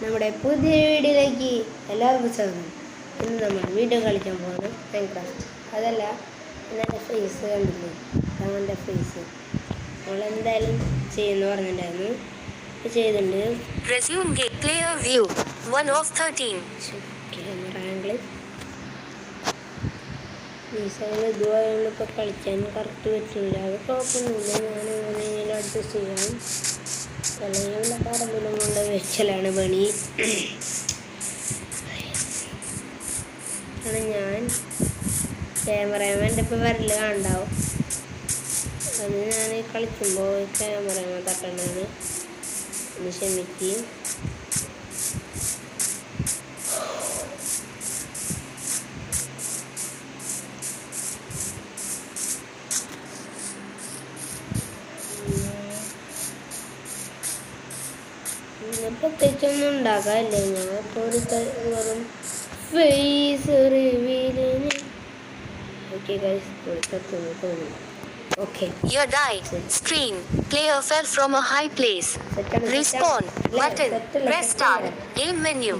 നമ്മുടെ പുതിയ വീഡിയോയിലേക്ക് എല്ലാവർക്കും സ്വാഗതം. ഇന്ന് നമ്മൾ വീഡിയോ കളിക്കാൻ പോകുന്നത് മൈൻക്രാഫ്റ്റ്. അതല്ല, എൻ്റെ ഫേസ് കണ്ടില്ലേ, അതാണ് എൻ്റെ ഫേസ്. നമ്മളെന്തായാലും ചെയ്യുമെന്ന് പറഞ്ഞിട്ടുണ്ടായിരുന്നു, ചെയ്തിട്ടുണ്ട്. ക്യാമറ ആംഗിൾ ഈ സൈഡ് ഇതുപോലെയുള്ള ഇപ്പോൾ കളിക്കാൻ കറക്റ്റ് പറ്റില്ല. അത് കുഴപ്പമൊന്നുമില്ല, ഞാനങ്ങനെ അഡ്ജസ്റ്റ് ചെയ്യാം. അല്ലെങ്കിൽ പറമ്പിലും കൊണ്ട് വെച്ചലാണ് പണി. ഞാൻ ക്യാമറമാൻ്റെ ഇപ്പോൾ വരൽ കാണണ്ടാവും. അത് ഞാൻ കളിക്കുമ്പോൾ ക്യാമറമാൻ തട്ടണതാണ്. ഒന്ന് ക്ഷമിക്കും. പ്രത്യേകിച്ചൊന്നും ഉണ്ടാക്കാല്ലേ, ഞാൻ ഇപ്പോൾ ഒരു വെറും ഫേസ് റിവീലിന്. ഓക്കെ ഗൈസ്, തോന്നുന്നു. Okay. You died. Screen. Player fell from a high place. Respawn. Button. Restart. Game menu.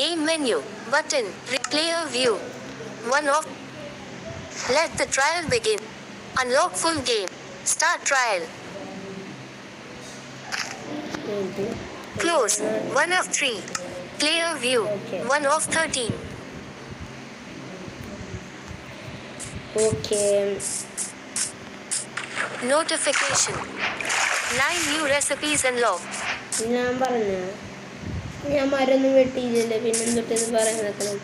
Game menu. Button. Player view. 1 of. Let the trial begin. Unlock full game. Start trial. Close. 1 of 3. Player view. 1 of 13. Okay. Notification. 9 new recipes unlocked. ഞാൻ പറഞ്ഞു, ഞാൻ മരൊന്നും വെട്ടിയില്ലല്ലേ, പിന്നെ തൊട്ട് ഇത് പറയാൻ നിൽക്കണം.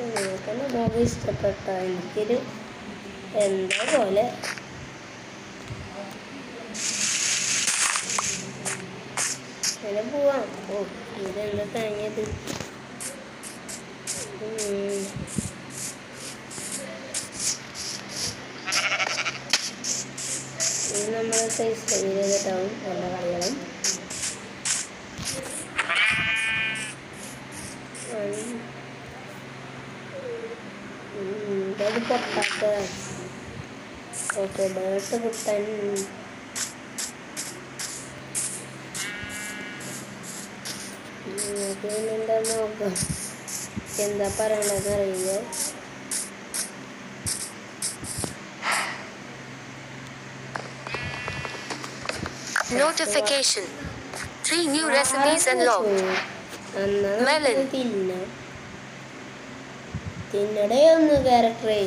നിങ്ങൾക്കെന്നെ മോഹം ഇഷ്ടപ്പെട്ട എനിക്കൊരു എന്താ പോലെ. അങ്ങനെ പോവാം. ഇതെന്താ കഴിഞ്ഞത്? ഇത് നമ്മളെ സൈസ് ചെയ്തിട്ടാവും എല്ലാ കളികളും. അത് പൊട്ടാത്ത. ഓക്കെ, ബേട്ട് കുട്ടൻ. എന്താ നോക്കാം, എന്താ പറയണതെന്ന് അറിയില്ല. Notification. 3 new recipes unlocked. Melon. തിന്നടേ ഒന്ന് ക്യാരക്ടറേ.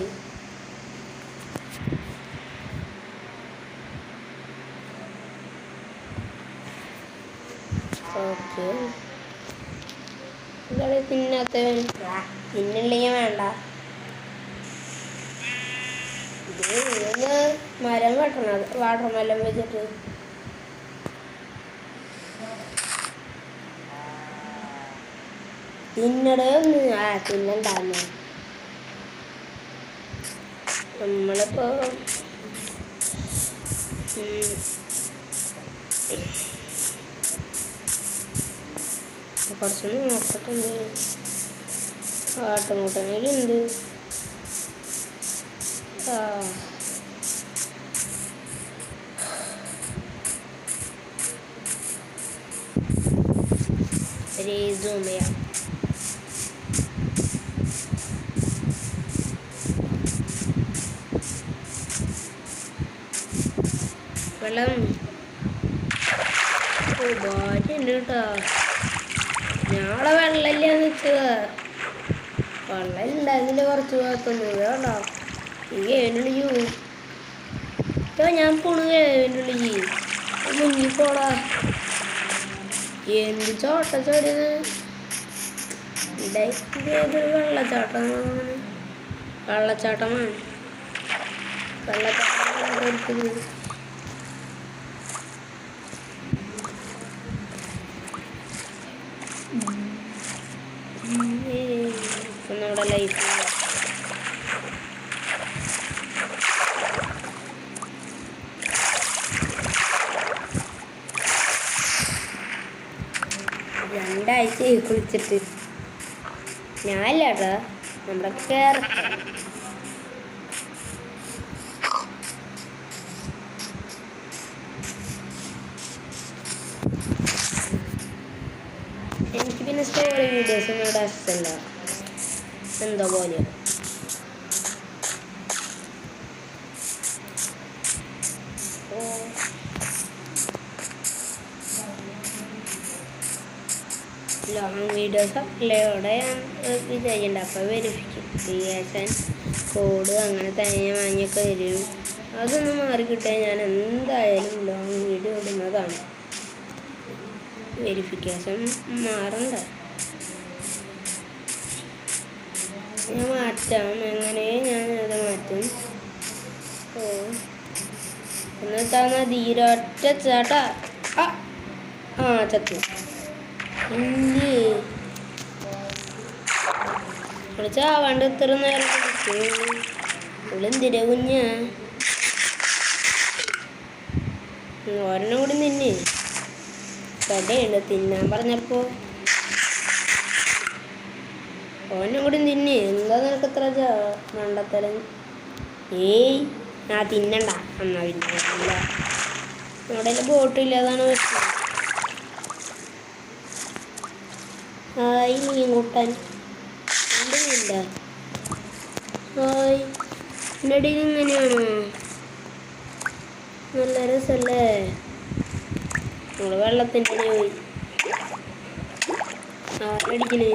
ഓക്കെ, കളി തിന്നാത്തവൻ തിന്നില്ലെങ്കിൽ വേണ്ട. ഇത് മരം വെട്ടണം, വാട്ടർമെലൻ വെച്ചിട്ട്. തിന്നടേ ഒന്ന് തിന്നണ്ടാന്ന്. നമ്മളിപ്പോ കുറച്ചൊന്നും നോക്കട്ടുണ്ട്. ആട്ടുമുട്ടനുണ്ട്. സൂം ചെയ്യാം. വെള്ളം ഭാര്യയുണ്ട് കേട്ടോ. ഞങ്ങളെ വെള്ളമില്ലാന്ന് വെച്ചത് വെള്ളം ഉണ്ടായിരുന്നില്ല. കുറച്ച് ഭാഗത്തൊന്നും കേട്ടോ. ഈ ഗേവിനുള്ളിൽ ഞാൻ പോണു. ഗേവിനുള്ളിൽ മുങ്ങിപ്പോടാ. എന്ത് ചോട്ട ചോടിയത്. ഏതൊരു വെള്ളച്ചാട്ടമാണ്. വെള്ളച്ചാട്ടമാണ്. നമ്മുടെ ലൈഫ് രണ്ടാഴ്ചയായി കുളിച്ചിട്ട്. ഞാനല്ല കേട്ടോ, നമ്മുടെ വീഡിയോസ് ഒന്നും ഇഷ്ടമല്ല, എന്തോ പോലെ. ലോങ് വീഡിയോസ് അപ്ലോഡ് ചെയ്യാൻ വിചാരിക്കണ്ട. അപ്പോൾ വെരിഫിക്കേഷൻ കോഡ് അങ്ങനെ തനിയെ വാങ്ങിയൊക്കെ വരും. അതൊന്ന് മാറിക്കിട്ടിയാൽ ഞാൻ എന്തായാലും ലോങ് വീഡിയോ ഇടുന്നതാണ്. വെരിഫിക്കേഷൻ മാറണ്ട, ഞാൻ മാറ്റാം. എങ്ങനെ ഞാനത് മാറ്റും? എന്നിട്ടാണ് ധീരൊറ്റ ചേട്ടാ. ചത്തു. ചാവാണ്ട് ഇത്ര നേരം എന്തിനാ കുഞ്ഞ? ഒരെണ്ണം കൂടി തിന്നെ. കടയുണ്ട് തിന്നാൻ പറഞ്ഞപ്പോ ഒരെണ്ണം കൂടി തിന്നെ. എന്താ നിനക്ക് ഇത്ര മണ്ടത്തരം? ഞാൻ തിന്നണ്ട. എന്നാ പിന്നെ നമ്മുടെ ബോട്ടില്ലാതാണ് പ്രശ്നം. ഹായ് മീൻ കൂട്ടാൻ എന്തില്ല. ഹായ് എൻ്റെ ഇടയിൽ ഇങ്ങനെയാണോ? നല്ല രസമല്ലേ? നമ്മൾ വെള്ളത്തിൻ്റെ ഇടയിൽ പോയി ആരടിക്കണേ?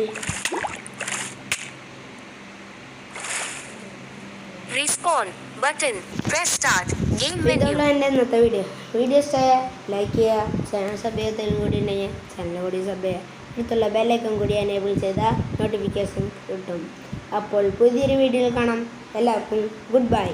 Respawn button. Press start. Game menu. ഇതുള്ള എൻ്റെ ഇന്നത്തെ വീഡിയോ ഇഷ്ടമായ ലൈക്ക് ചെയ്യുക. ചാനൽ സബ് ചെയ്യാത്തതിനും കൂടി ഉണ്ടെങ്കിൽ ചാനൽ കൂടി സബ് ചെയ്യുക. അടുത്തുള്ള ബെല്ലൈക്കൺ കൂടി എനേബിൾ ചെയ്താൽ നോട്ടിഫിക്കേഷൻ കിട്ടും. അപ്പോൾ പുതിയൊരു വീഡിയോയിൽ കാണാം. എല്ലാവർക്കും ഗുഡ് ബൈ.